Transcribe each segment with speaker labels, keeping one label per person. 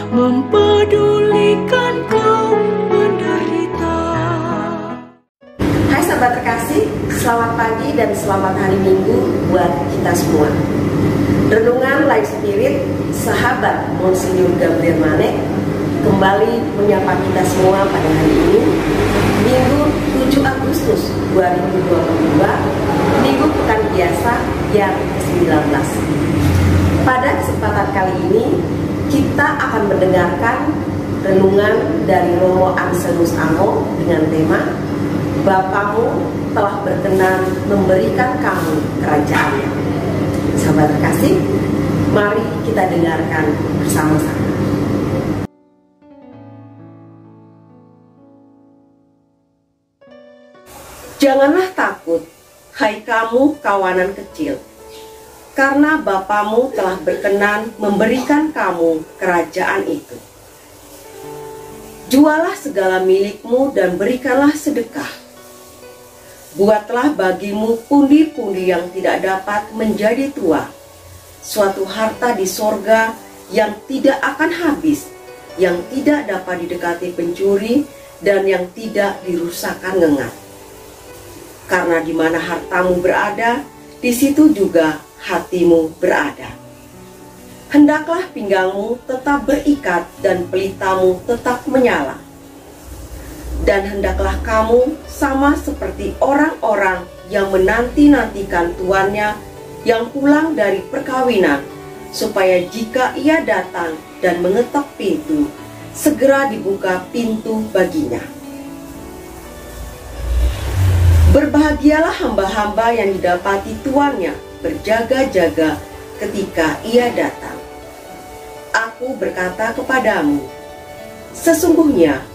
Speaker 1: mempedulikan kaum menderita.
Speaker 2: Hai sahabat terkasih, selamat pagi dan selamat hari Minggu buat kita semua. Renungan Life Spirit sahabat Monsinyur Gabriel Manek kembali menyapa kita semua pada hari ini, Minggu 7 Agustus 2022, Minggu Pekan Biasa yang ke-19. Pada kesempatan kali ini, kita akan mendengarkan renungan dari Romo Anselmus Amo dengan tema Bapamu telah berkenan memberikan kamu kerajaannya. Sahabat terkasih, mari kita dengarkan bersama-sama. Janganlah takut, hai kamu kawanan kecil, karena Bapamu telah berkenan memberikan kamu kerajaan itu. Jualah segala milikmu dan berikanlah sedekah. Buatlah bagimu pundi-pundi yang tidak dapat menjadi tua, suatu harta di sorga yang tidak akan habis, yang tidak dapat didekati pencuri, dan yang tidak dirusakkan ngengat. Karena di mana hartamu berada, di situ juga hatimu berada. Hendaklah pinggangmu tetap berikat dan pelitamu tetap menyala. Dan hendaklah kamu sama seperti orang-orang yang menanti-nantikan tuannya yang pulang dari perkawinan, supaya jika ia datang dan mengetok pintu, segera dibuka pintu baginya. Berbahagialah hamba-hamba yang didapati tuannya berjaga-jaga ketika ia datang. Aku berkata kepadamu, sesungguhnya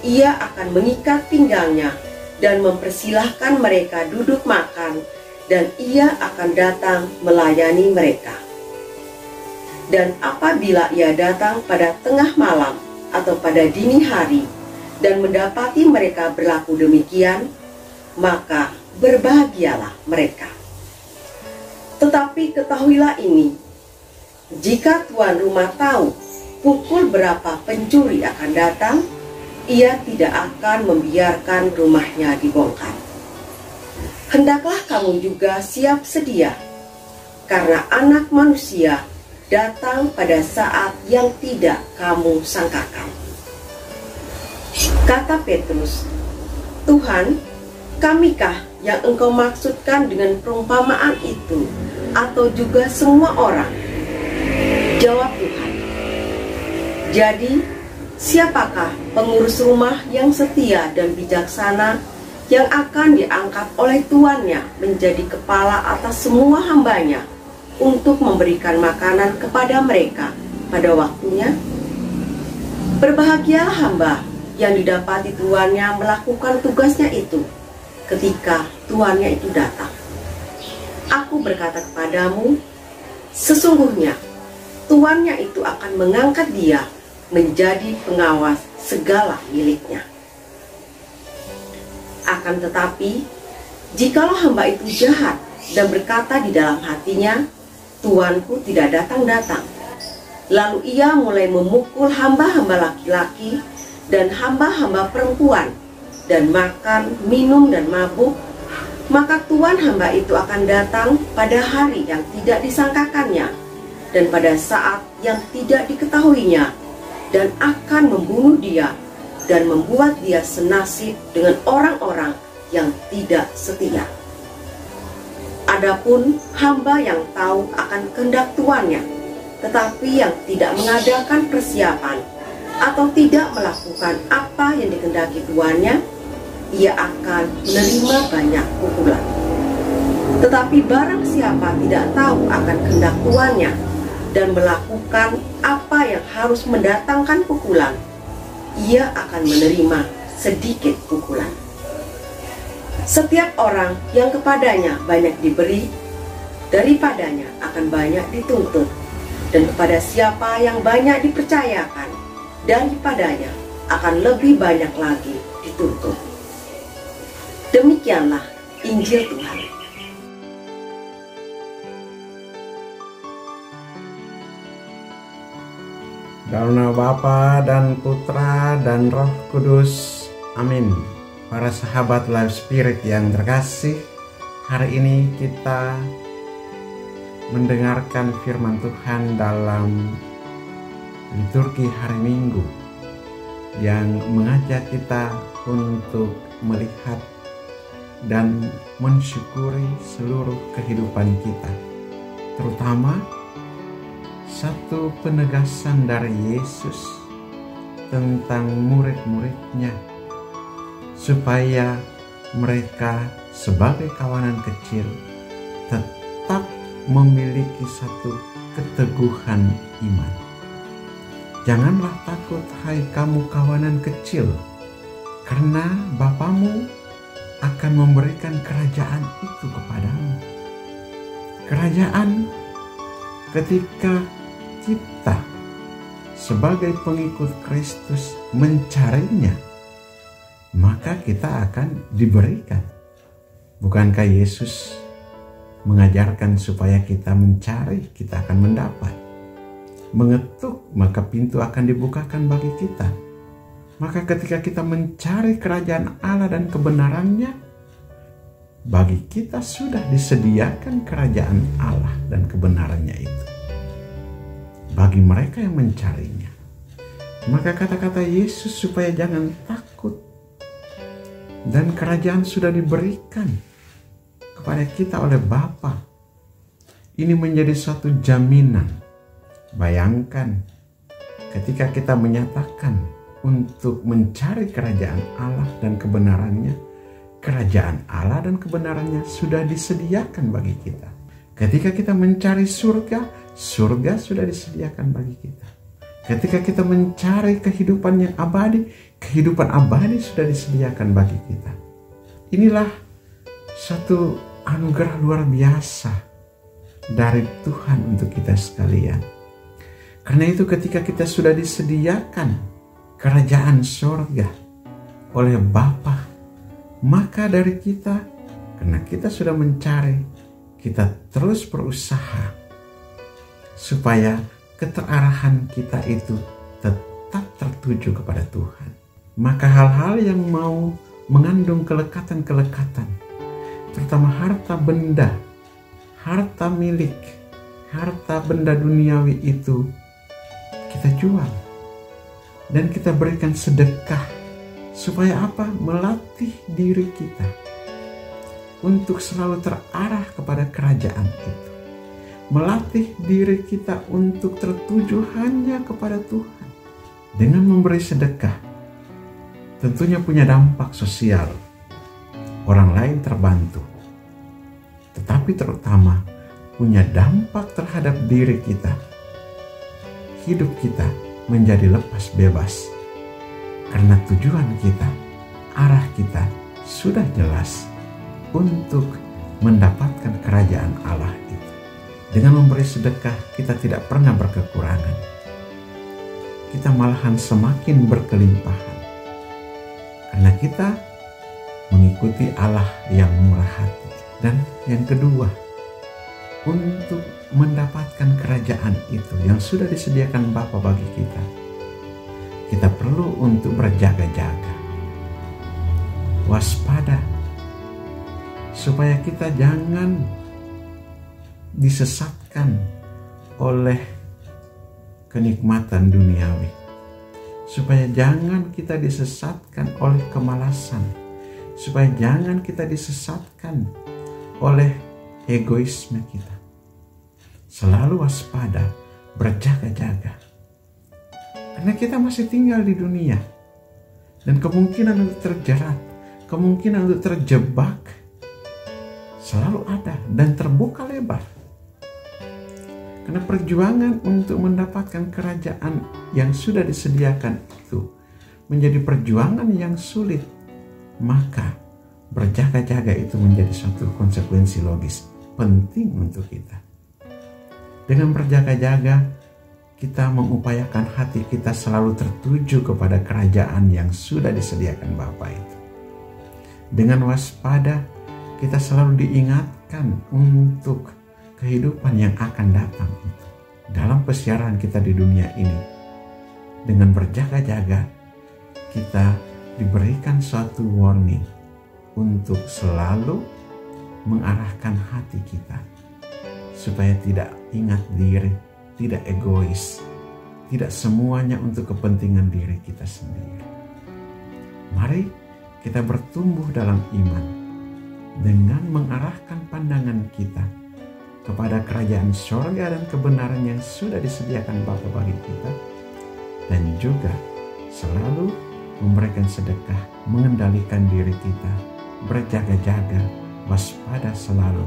Speaker 2: ia akan mengikat pinggangnya dan mempersilahkan mereka duduk makan, dan ia akan datang melayani mereka. Dan apabila ia datang pada tengah malam atau pada dini hari dan mendapati mereka berlaku demikian, maka berbahagialah mereka. Tetapi ketahuilah ini, jika tuan rumah tahu pukul berapa pencuri akan datang, ia tidak akan membiarkan rumahnya dibongkar. Hendaklah kamu juga siap sedia, karena Anak Manusia datang pada saat yang tidak kamu sangkakan. Kata Petrus, Tuhan, kamikah yang engkau maksudkan dengan perumpamaan itu, atau juga semua orang? Jawab Tuhan, jadi siapakah pengurus rumah yang setia dan bijaksana yang akan diangkat oleh tuannya menjadi kepala atas semua hambanya untuk memberikan makanan kepada mereka pada waktunya? Berbahagialah hamba yang didapati tuannya melakukan tugasnya itu ketika tuannya itu datang. Aku berkata kepadamu, sesungguhnya tuannya itu akan mengangkat dia menjadi pengawas segala miliknya. Akan tetapi, jikalau hamba itu jahat dan berkata di dalam hatinya, tuanku tidak datang-datang, lalu ia mulai memukul hamba-hamba laki-laki dan hamba-hamba perempuan, dan makan, minum, dan mabuk, maka tuan hamba itu akan datang pada hari yang tidak disangkakannya dan pada saat yang tidak diketahuinya, dan akan membunuh dia dan membuat dia senasib dengan orang-orang yang tidak setia. Adapun hamba yang tahu akan kehendak tuannya, tetapi yang tidak mengadakan persiapan atau tidak melakukan apa yang dikehendaki tuannya, ia akan menerima banyak pukulan. Tetapi barang siapa tidak tahu akan kehendak tuannya dan melakukan apa yang harus mendatangkan pukulan, ia akan menerima sedikit pukulan. Setiap orang yang kepadanya banyak diberi, daripadanya akan banyak dituntut, dan kepada siapa yang banyak dipercayakan, daripadanya akan lebih banyak lagi dituntut. Demikianlah Injil Tuhan.
Speaker 3: Dalam nama Bapa dan Putra dan Roh Kudus. Amin. Para sahabat Life Spirit yang terkasih, hari ini kita mendengarkan firman Tuhan dalam liturgi hari Minggu yang mengajak kita untuk melihat dan mensyukuri seluruh kehidupan kita, terutama satu penegasan dari Yesus tentang murid-muridnya supaya mereka sebagai kawanan kecil tetap memiliki satu keteguhan iman. Janganlah takut, hai kamu kawanan kecil, karena Bapamu akan memberikan kerajaan itu kepadamu. Kerajaan ketika kita sebagai pengikut Kristus mencarinya, maka kita akan diberikan. Bukankah Yesus mengajarkan supaya kita mencari, kita akan mendapat. Mengetuk, maka pintu akan dibukakan bagi kita. Maka ketika kita mencari kerajaan Allah dan kebenarannya, bagi kita sudah disediakan kerajaan Allah dan kebenarannya itu. Bagi mereka yang mencarinya. Maka kata-kata Yesus supaya jangan takut. Dan kerajaan sudah diberikan kepada kita oleh Bapa. Ini menjadi suatu jaminan. Bayangkan ketika kita menyatakan untuk mencari kerajaan Allah dan kebenarannya, kerajaan Allah dan kebenarannya sudah disediakan bagi kita. Ketika kita mencari surga, surga sudah disediakan bagi kita. Ketika kita mencari kehidupan yang abadi, kehidupan abadi sudah disediakan bagi kita. Inilah satu anugerah luar biasa dari Tuhan untuk kita sekalian. Karena itu ketika kita sudah disediakan kerajaan surga oleh Bapa, maka dari kita, karena kita sudah mencari, kita terus berusaha supaya keterarahan kita itu tetap tertuju kepada Tuhan. Maka hal-hal yang mau mengandung kelekatan-kelekatan, terutama harta benda, harta milik, harta benda duniawi itu kita jual dan kita berikan sedekah. Supaya apa? Melatih diri kita untuk selalu terarah kepada kerajaan itu. Melatih diri kita untuk tertuju hanya kepada Tuhan. Dengan memberi sedekah, tentunya punya dampak sosial. Orang lain terbantu. Tetapi terutama punya dampak terhadap diri kita. Hidup kita menjadi lepas bebas. Karena tujuan kita, arah kita sudah jelas untuk mendapatkan kerajaan Allah itu. Dengan memberi sedekah, kita tidak pernah berkekurangan. Kita malahan semakin berkelimpahan. Karena kita mengikuti Allah yang murah hati. Dan yang kedua, untuk mendapatkan kerajaan itu yang sudah disediakan Bapa bagi kita, kita perlu untuk berjaga-jaga, waspada, supaya kita jangan disesatkan oleh kenikmatan duniawi, supaya jangan kita disesatkan oleh kemalasan, supaya jangan kita disesatkan oleh egoisme kita. Selalu waspada, berjaga-jaga. Karena kita masih tinggal di dunia. Dan kemungkinan untuk terjerat, kemungkinan untuk terjebak selalu ada dan terbuka lebar. Karena perjuangan untuk mendapatkan kerajaan yang sudah disediakan itu menjadi perjuangan yang sulit. Maka berjaga-jaga itu menjadi suatu konsekuensi logis penting untuk kita. Dengan berjaga-jaga, kita mengupayakan hati kita selalu tertuju kepada kerajaan yang sudah disediakan Bapa itu. Dengan waspada, kita selalu diingatkan untuk kehidupan yang akan datang itu. Dalam persiaran kita di dunia ini, dengan berjaga-jaga, kita diberikan suatu warning untuk selalu mengarahkan hati kita supaya tidak ingat diri, tidak egois, tidak semuanya untuk kepentingan diri kita sendiri. Mari kita bertumbuh dalam iman dengan mengarahkan pandangan kita kepada kerajaan surga dan kebenaran yang sudah disediakan Bapa bagi kita, dan juga selalu memberikan sedekah, mengendalikan diri kita, berjaga-jaga, waspada selalu.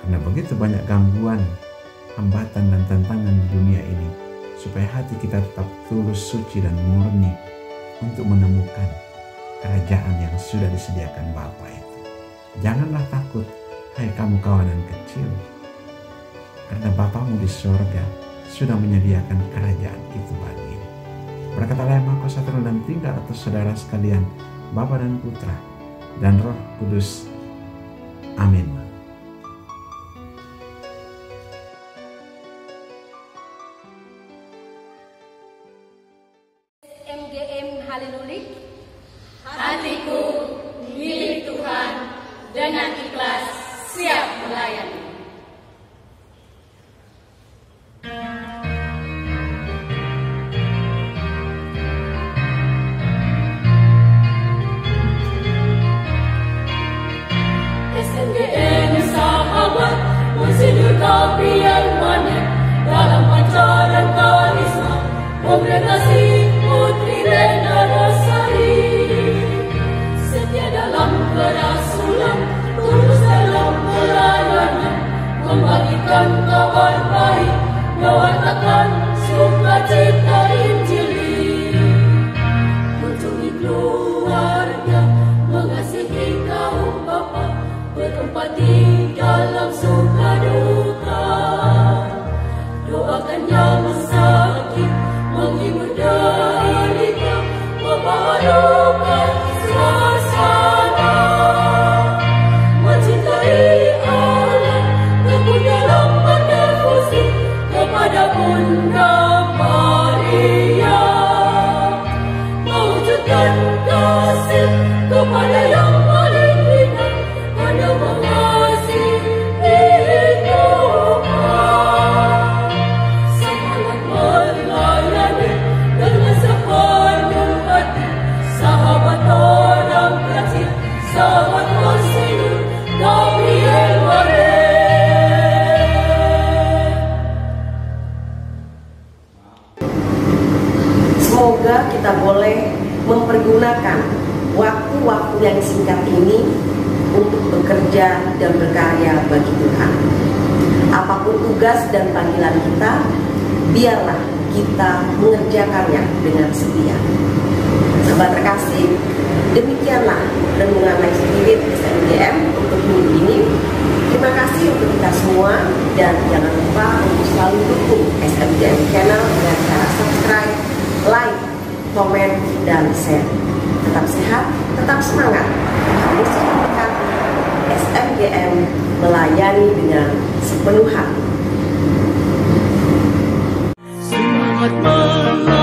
Speaker 3: Karena begitu banyak gangguan, hambatan dan tantangan di dunia ini, supaya hati kita tetap tulus, suci dan murni untuk menemukan kerajaan yang sudah disediakan Bapa itu. Janganlah takut, hai kamu kawanan kecil, karena Bapamu di surga sudah menyediakan kerajaan itu bagimu. Berkatalah yang Maha Kuasa turun dan tinggal atas saudara sekalian, Bapa dan Putra dan Roh Kudus. Amin.
Speaker 4: MGM Halelulik, hatiku milik Tuhan, dengan ikhlas siap melayani. SMGM sahabat, mensindur kapian manik dalam pancaran karisma, kongregasi Putri Rena Rosari, setia dalam kerasulan, tulus dalam pelayanan, membagikan kabar baik, mewartakan sukacita Injili, kunjungi keluarga, mengasihi kaum bapa, berempati dalam suka duka, doakan yang sakit, menghibur derita, membaharukan suasana, mencintai Allah, teguh dalam berdevosi kepada Bunda Maria, mewujudkan kasih kepada yang paling ringan, pada mengasihi Tuhan. Semangat melayani dengan sepenuh hati, sahabat orang kecil, sahabat Monsinyur Gabriel Warren.
Speaker 2: Semoga kita boleh mempergunakan waktu-waktu yang singkat ini untuk bekerja dan berkarya bagi Tuhan. Apapun tugas dan panggilan kita, biarlah kita mengerjakannya dengan setia. Sahabat terkasih, demikianlah renungan Life Spirit SMGM untuk minggu ini. Terima kasih untuk kita semua, dan jangan lupa untuk selalu dukung SMGM Channel dengan cara subscribe, like, komen, dan share. Tetap sehat, tetap semangat. Yesus memberkati. SMGM melayani dengan sepenuh hati.
Speaker 1: Semangat melayani.